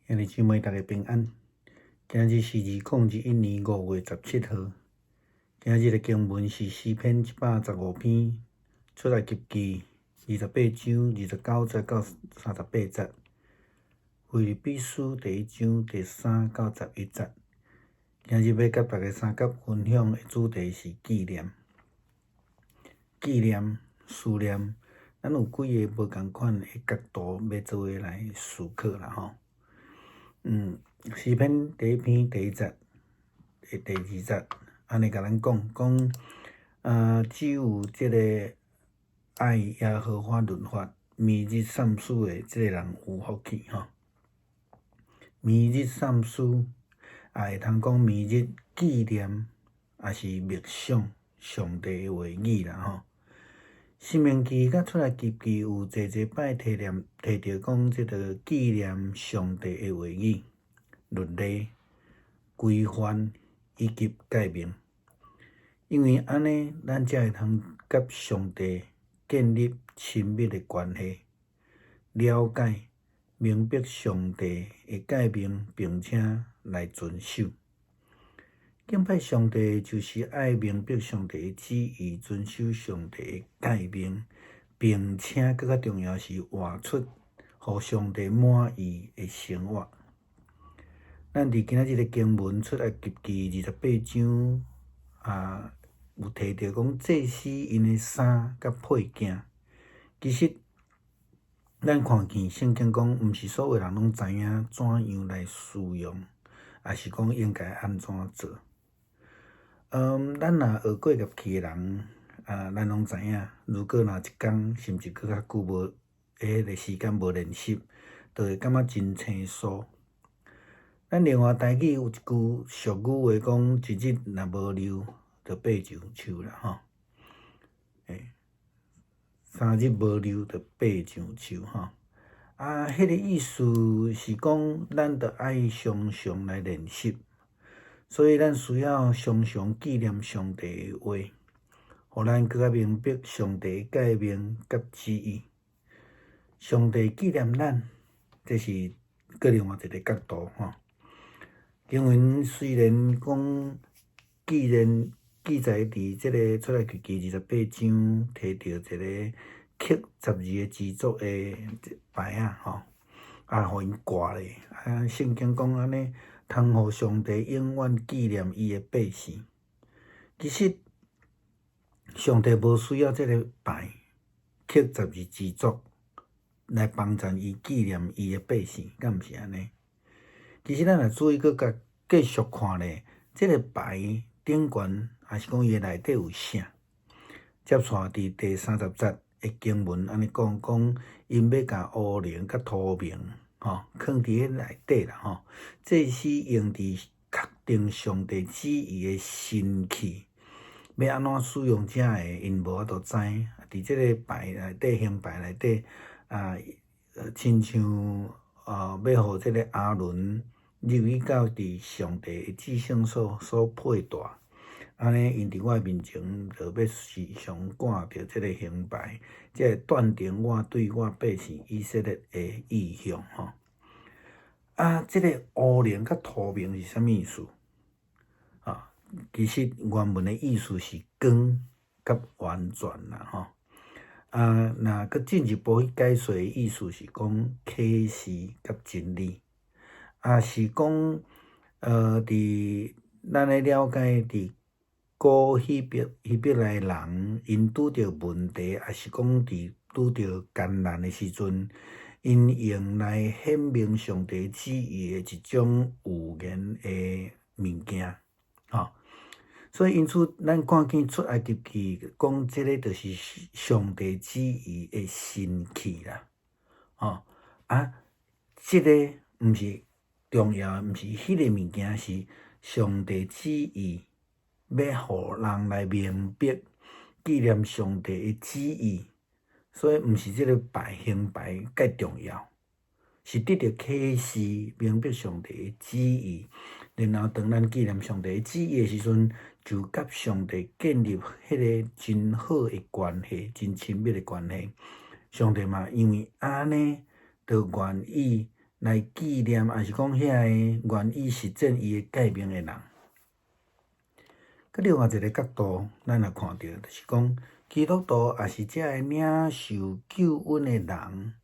兄弟姊妹，大家平安。今日是2021年5月17号。今日的经文是诗篇115篇，出埃及记28章29节到38节，腓立比书第1章第3到11节。今日要甲大家三角分享的主题是纪念、思念。咱有几个无共款的角度要做伙来思考啦吼。诗篇第1篇第1节、第2节，安尼甲咱讲，只有即个爱耶和华律法、弥日善思的即个人有福气吼。弥日善思，会通讲弥日纪念，也是默想上帝的话语啦吼。申命记甲出埃及记有侪摆提到讲，即个纪念上帝的话语、律例、规范以及诫命，因为安尼咱才会通甲上帝建立亲密的关系，了解、明白上帝的诫命，并且来遵守。敬拜上帝就是爱明白上帝的旨意，遵守上帝的诫命，并且更较重要是活出互上帝满意的生活。咱伫今仔日的经文出埃及记28章有提到讲祭司因的衫甲配件。其实咱看见圣经讲，毋是所有人拢知影怎样来使用，也是讲应该安怎做。咱若学过业去的人，咱拢知影，如果若一工甚至搁较久无迄个时间无练习，就会感觉真生疏。咱另外台语有一句俗语话讲，一日若无溜，就爬上树啦吼。3日无溜，就爬上树吼。迄个意思是讲，咱着爱常常来练习。所以咱需要常常纪念上帝的话，互咱更较明白上帝的诫命甲旨意。上帝纪念咱，这是搁另外一个角度吼。经文虽然讲，既然记载伫即个出埃及记28章提到一个刻12个支族的牌吼，互因挂咧。圣经讲安尼，通互上帝永远纪念伊的百姓。其实上帝无需要即个牌刻12支族来帮助伊纪念伊的百姓，敢毋是安尼？其实咱若注意佮继续看咧，即个牌顶悬也是讲伊内底有啥。接续伫第30节的经文安尼讲，因要甲乌灵甲土明放伫迄内底啦吼。祭司用伫确定上帝旨意的神器，要安怎使用才会，因无法度知。伫即个牌内底，形牌内底亲像要互即个阿伦入去到伫上帝的至圣所佩戴，安尼因伫我的面前，就要时常挂着即个形牌，才会断定我对我百姓以色列的意向吼。即个乌灵甲土明是啥物意思？其实原文的意思是光甲完全啦吼。若搁进一步去解说的意思是讲启示甲真理，是讲伫咱的了解伫古希伯来人，因拄着问题，也是讲伫拄着艰难的时阵，因用来显明上帝旨意的一种语言的物件吼。所以因此，咱看见出埃及记讲，即个就是上帝旨意的神器啦吼。即个毋是重要，毋是迄个物件，是上帝旨意要互人来明白纪念上帝的旨意。所以毋是即个形牌介重要，是得到启示，明白上帝的旨意，然后当咱纪念上帝的旨意的时阵，就甲上帝建立迄个真好的关系，真亲密的关系。上帝嘛，因为安尼，就愿意来纪念，还是讲遐个愿意实践伊个改变的人。佮另外一个角度，咱也看到，就是讲基督徒也是遮个领受救恩的人，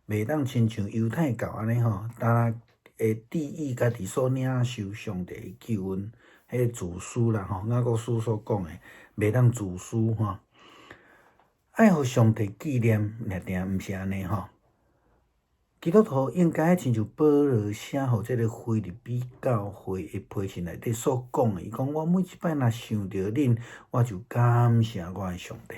袂当亲像犹太教安尼吼，当会质疑家己所领受上帝的救恩，迄个自私啦吼，雅各书所讲的，袂当自私吼。爱互上帝纪念，定定毋是安尼吼。基督徒应该亲像保罗写互即个腓立比教会的批信内底所讲的，伊讲我每一摆若想着恁，我就感谢我的上帝。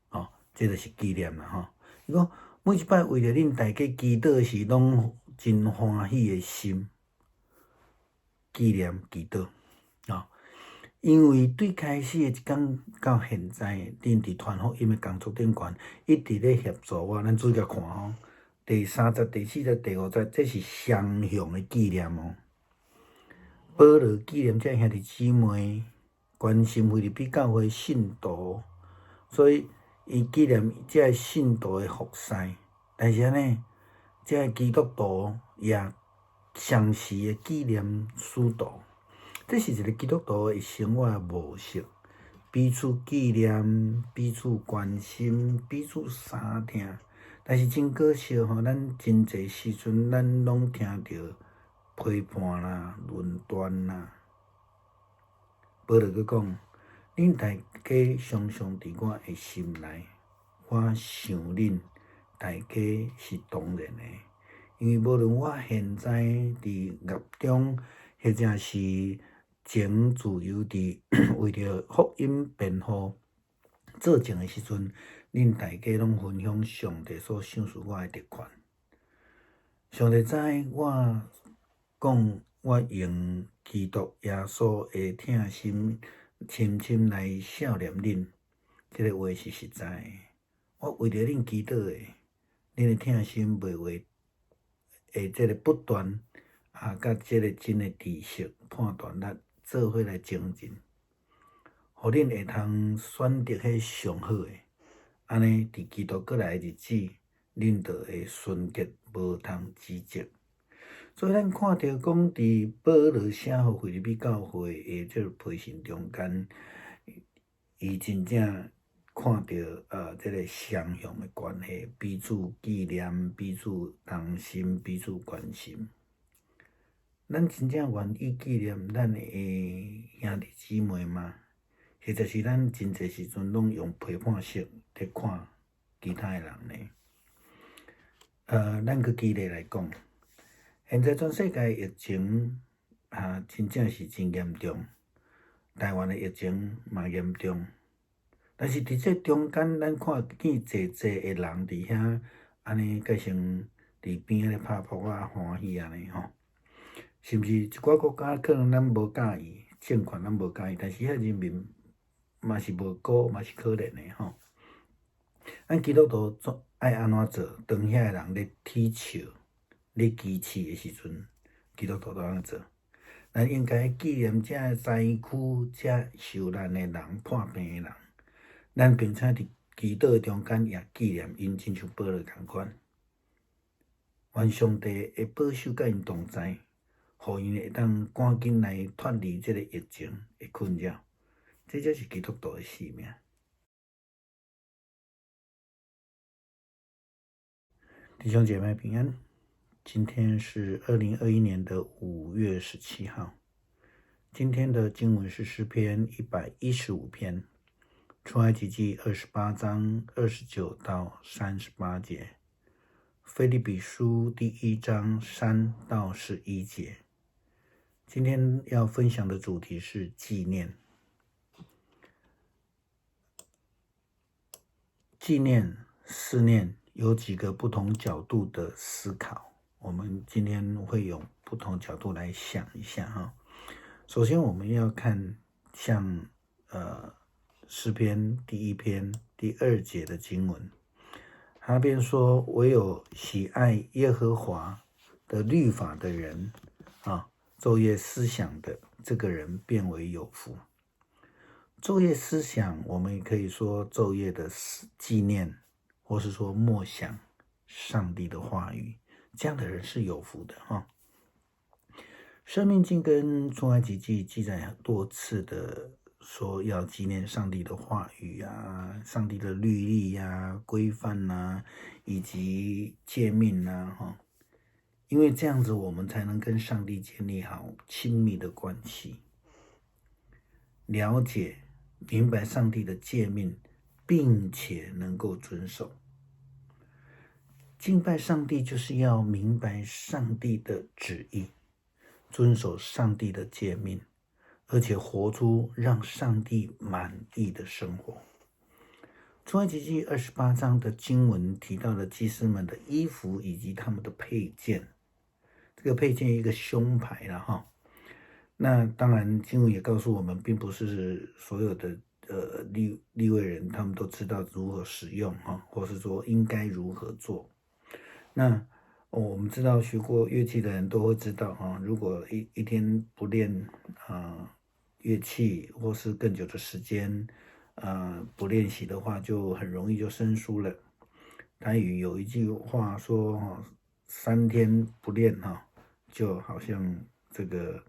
吼，这就是纪念啦吼。伊讲每一摆为着恁大家祈祷时，拢真欢喜的心，纪念祈祷。吼，因为对开始的一天到现在，恁伫传福音的工作顶悬，一直咧协助我。咱主角看吼。第3节、第4节、第5节，这是双向的纪念哦。保罗纪念这兄弟姊妹，关心腓立比教会信徒，所以伊纪念这信徒的服侍。但是呢，这基督徒也详细的纪念使徒，这是一个基督徒的生活模式，彼此纪念、彼此关心、彼此相听。但是真可惜吼，咱真侪时阵，咱拢听着批判啦、论断啦。保罗佮讲，恁大家常常伫我的心内，我想恁大家是当然的，因为无论我现在伫狱中，或者是前自由伫为着福音辩护做证的时阵。恁大家拢分享上帝所赏赐我的特权。上帝知我讲，我用基督耶稣的疼心，深深来孝念恁。这个话是实在的。我为着恁祈祷的，恁的疼心袂话这个不断甲这个真的知识判断力做伙来精进，互恁会通选择迄上好的。安尼，伫基督过来的日子，恁就会纯洁，无通指责。所以，咱看到讲，伫保罗写互腓立比教会的这批信中间，伊真正看到这个双向的关系，彼此纪念、彼此同心、彼此关心。咱真正愿意纪念咱的兄弟姊妹吗？或者是咱真侪时阵拢用批判式在看其他的人呢？咱去举例来讲，现在全世界疫情真正是真严重，台湾的疫情嘛严重，但是伫这中间，咱看见侪的人伫遐安尼，改成伫边咧拍扑欢喜安尼吼，甚至一寡国家可能咱无介意，政权咱无介意，但是遐人民。嘛是无辜，嘛是可怜的吼。咱基督徒爱安怎做？当遐个人咧踢笑、咧支持的时阵，基督徒都安怎做？咱应该纪念遮灾区、遮受难的人、破病的人。咱并且伫祈祷中间也纪念因，亲像保罗共款。愿上帝会保守甲因同在，互因会当赶紧来脱离这个疫情的困扰。这就是基督徒的使命。弟兄姐妹平安，今天是2021年的5月17号。今天的经文是诗篇115篇，出埃及记28章29到38节，腓立比书第1章3到11节。今天要分享的主题是纪念。纪念、思念有几个不同角度的思考，我们今天会用不同角度来想一下哈。首先，我们要看像诗篇第1篇第2节的经文，他便说：“唯有喜爱耶和华的律法的人昼夜思想的这个人便为有福。”昼夜思想，我们也可以说昼夜的纪念，或是说默想上帝的话语，这样的人是有福的哈。生命记跟出埃及记记载很多次的说要纪念上帝的话语啊，上帝的律例啊、规范啊，以及诫命啊哈。因为这样子我们才能跟上帝建立好亲密的关系，了解、明白上帝的诫命，并且能够遵守。敬拜上帝就是要明白上帝的旨意，遵守上帝的诫命，而且活出让上帝满意的生活。出埃及记28章的经文提到了祭司们的衣服以及他们的配件。这个配件一个胸牌了哈。那当然经文也告诉我们，并不是所有的利未人他们都知道如何使用哈，或是说应该如何做。那我们知道学过乐器的人都会知道哈，如果一天不练乐器，或是更久的时间不练习的话，就很容易就生疏了。台语有一句话说3天不练哈，就好像这个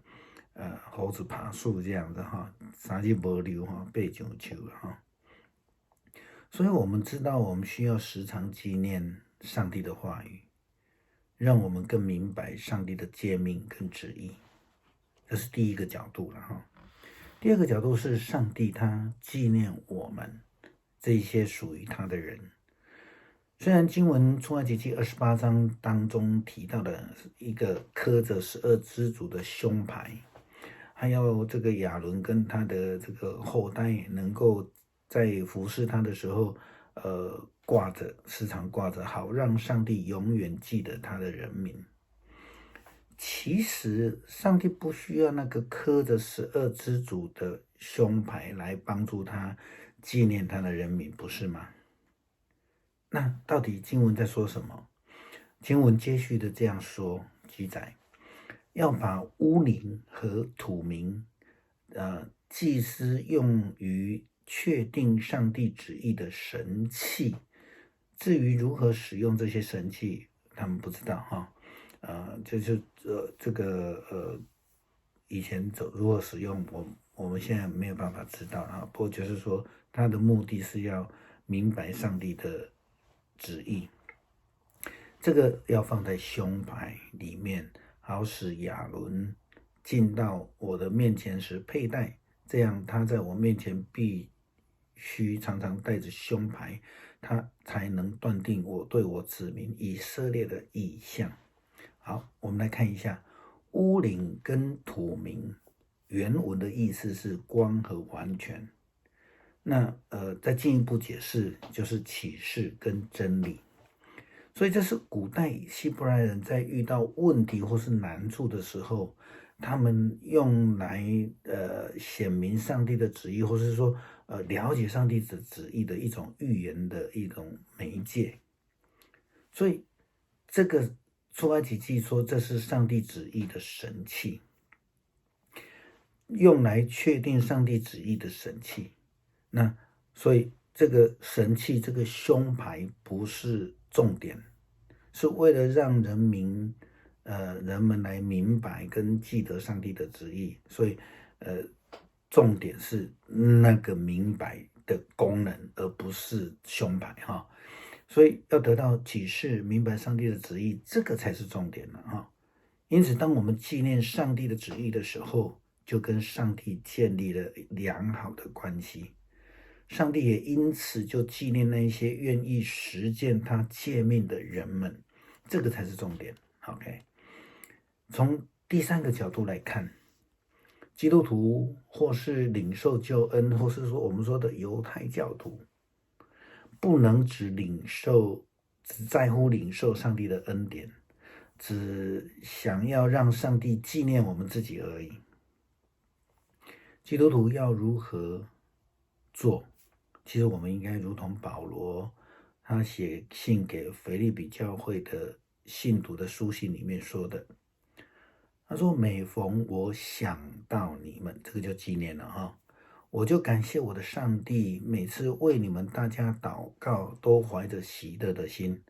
猴子爬树这样的哈，3日没溜哈，背上树了哈。所以我们知道我们需要时常纪念上帝的话语，让我们更明白上帝的诫命跟旨意。这是第一个角度了哈。第二个角度是上帝他纪念我们这些属于他的人。虽然经文出埃及记28章当中提到的一个刻着12支族的胸牌，还有这个亚伦跟他的这个后代能够在服侍他的时候时常挂着，好让上帝永远记得他的人民。其实上帝不需要那个刻着12支族的胸牌来帮助他纪念他的人民，不是吗？那到底经文在说什么？经文接续的这样说记载，要把乌灵和土明祭司用于确定上帝旨意的神器。至于如何使用这些神器，他们不知道哈。以前如何使用，我们现在没有办法知道啊。不过就是说，他的目的是要明白上帝的旨意，这个要放在胸牌里面，好使亚伦进到我的面前时佩戴，这样他在我面前必须常常带着胸牌，他才能断定我对我子民以色列的意向。好，我们来看一下乌灵跟土明，原文的意思是光和完全。那再进一步解释，就是启示跟真理。所以这是古代希伯来人在遇到问题或是难处的时候，他们用来显明上帝的旨意，或是说了解上帝的旨意的一种预言的一种媒介。所以这个出埃及记说这是上帝旨意的神器，用来确定上帝旨意的神器。那所以这个神器，这个胸牌不是重点，是为了让人们来明白跟记得上帝的旨意。所以重点是那个明白的功能，而不是胸牌哈。所以要得到启示，明白上帝的旨意，这个才是重点了哈。因此，当我们纪念上帝的旨意的时候，就跟上帝建立了良好的关系。上帝也因此就纪念那些愿意实践他诫命的人们，这个才是重点。OK， 从第三个角度来看，基督徒或是领受救恩，或是说我们说的犹太教徒，不能只在乎领受上帝的恩典，只想要让上帝纪念我们自己而已。基督徒要如何做？其实我们应该如同保罗他写信给腓立比教会的信徒的书信里面说的，他说每逢我想到你们，这个就纪念了哈，我就感谢我的上帝，每次为你们大家祷告都怀着喜乐的心。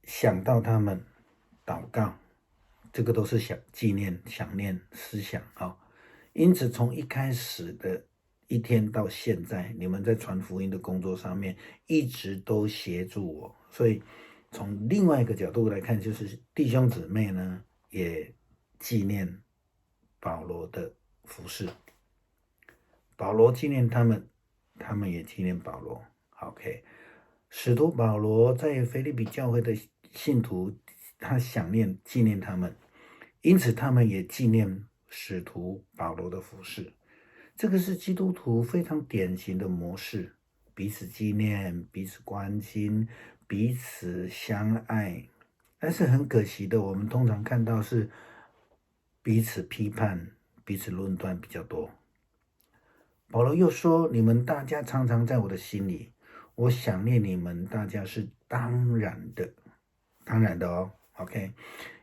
想到他们，祷告，这个都是纪念、想念、思想啊。因此，从一开始的一天到现在，你们在传福音的工作上面一直都协助我，所以从另外一个角度来看，就是弟兄姊妹呢也纪念保罗的服事，保罗纪念他们，他们也纪念保罗。OK， 使徒保罗在腓立比教会的信徒，他想念纪念他们，因此他们也纪念使徒保罗的服事。这个是基督徒非常典型的模式，彼此纪念，彼此关心，彼此相爱。但是很可惜的，我们通常看到是彼此批判、彼此论断比较多。保罗又说：“你们大家常常在我的心里，我想念你们大家是当然的，当然的哦。”OK，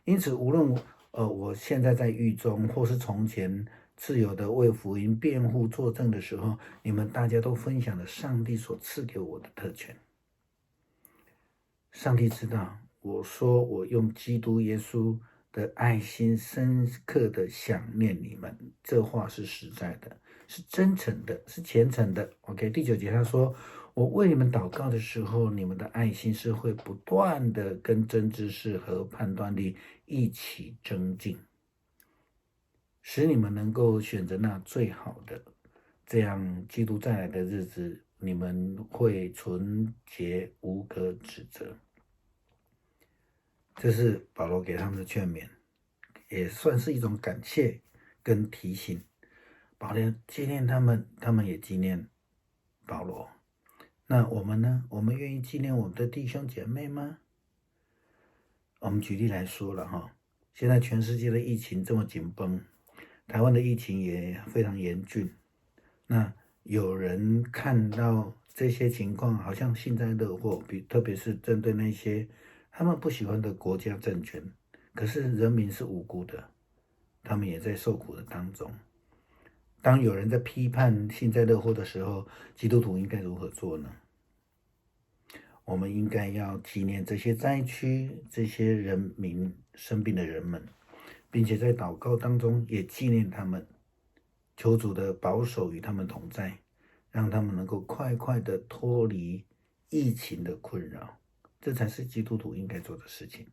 因此无论我现在在狱中，或是从前自由的为福音辩护作证的时候，你们大家都分享了上帝所赐给我的特权。上帝知道，我说我用基督耶稣的爱心深刻的想念你们，这话是实在的，是真诚的，是虔诚的。OK， 第9节他说，我为你们祷告的时候，你们的爱心是会不断的跟真知识和判断力一起增进，使你们能够选择那最好的，这样基督再来的日子，你们会纯洁无可指责。这是保罗给他们的劝勉，也算是一种感谢跟提醒。保罗纪念他们，他们也纪念保罗。那我们呢？我们愿意纪念我们的弟兄姐妹吗？我们举例来说了哈，现在全世界的疫情这么紧绷，台湾的疫情也非常严峻。那有人看到这些情况，好像幸灾乐祸，特别是针对那些他们不喜欢的国家政权，可是人民是无辜的，他们也在受苦的当中。当有人在批判幸灾乐祸的时候，基督徒应该如何做呢？我们应该要纪念这些灾区、这些人民生病的人们，并且在祷告当中也纪念他们，求主的保守与他们同在，让他们能够快快的脱离疫情的困扰，这才是基督徒应该做的事情。